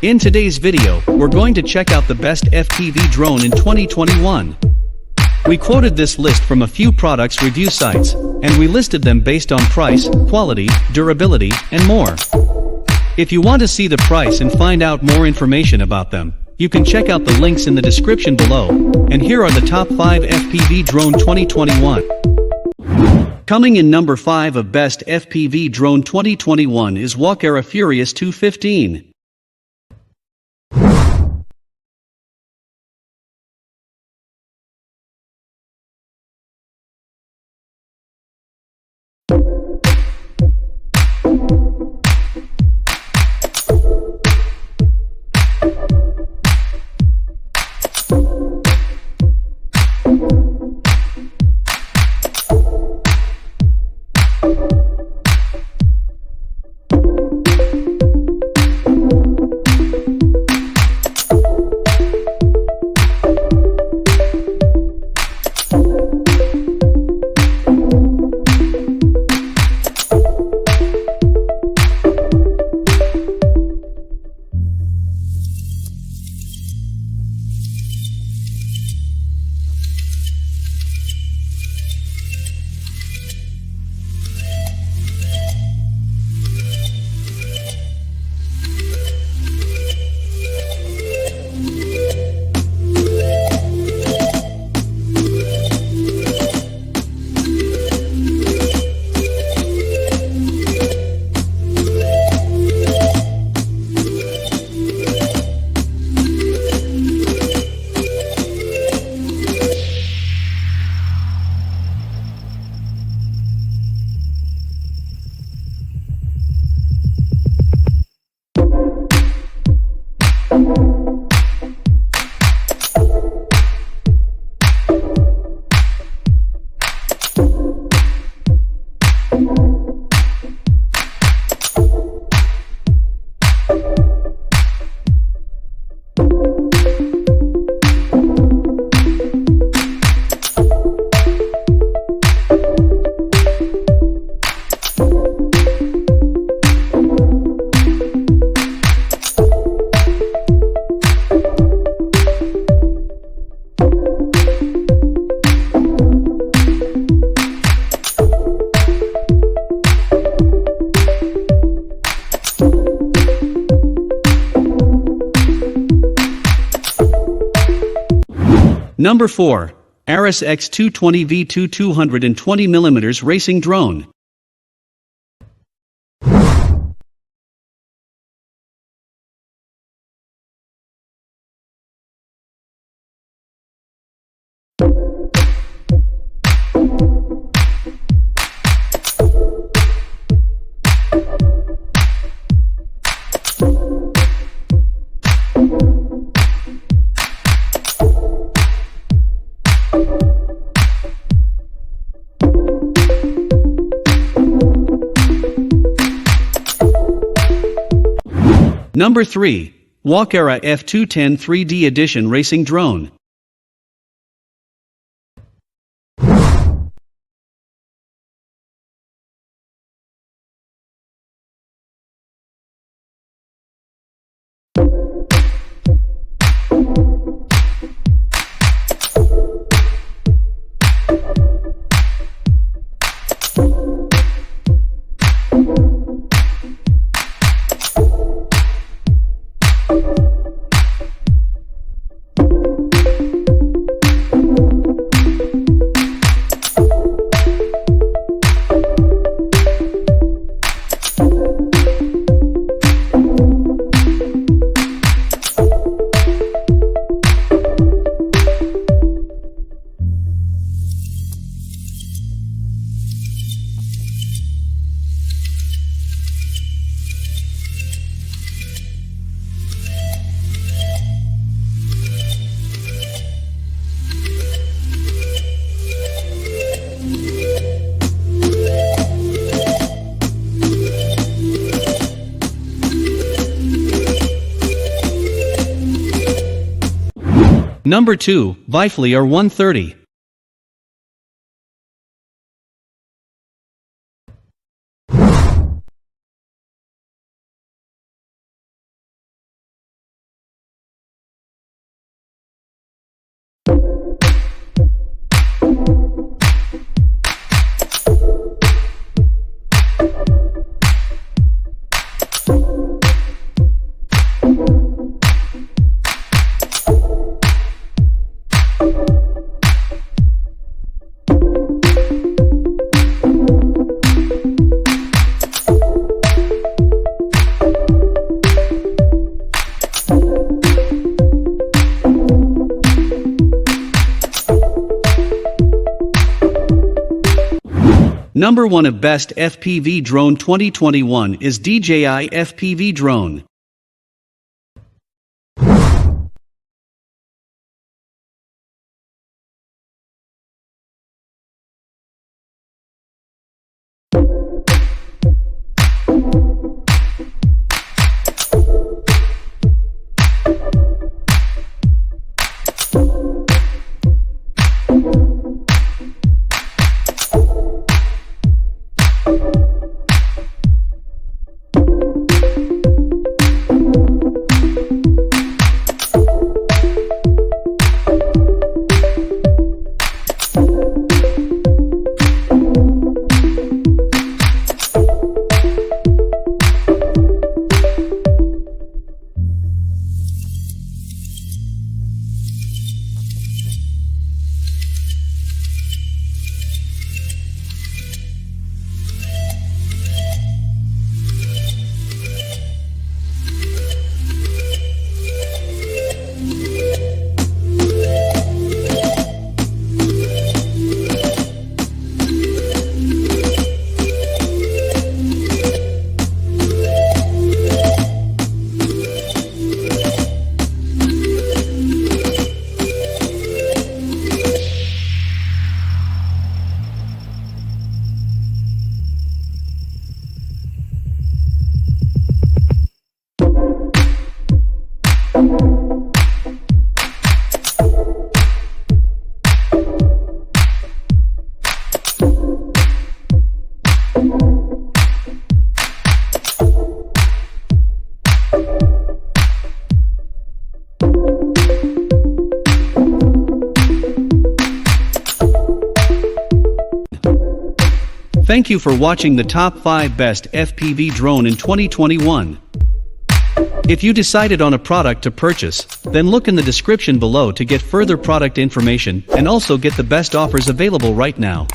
In today's video, we're going to check out the best FPV drone in 2021. We quoted this list from a few products review sites, and we listed them based on price, quality, durability, and more. If you want to see the price and find out more information about them, you can check out the links in the description below, and here are the top 5 FPV drone 2021. Coming in number 5 of best FPV drone 2021 is Walkera Furious 215. Number 4. ARRIS X220 V2 220mm Racing Drone. Number 3. Walkera F210 3D Edition Racing Drone. Number 2. VIFLY R130. Number 1 of Best FPV Drone 2021 is DJI FPV Drone. Thank you for watching the top 5 best FPV drone in 2021. If you decided on a product to purchase, then look in the description below to get further product information and also get the best offers available right now.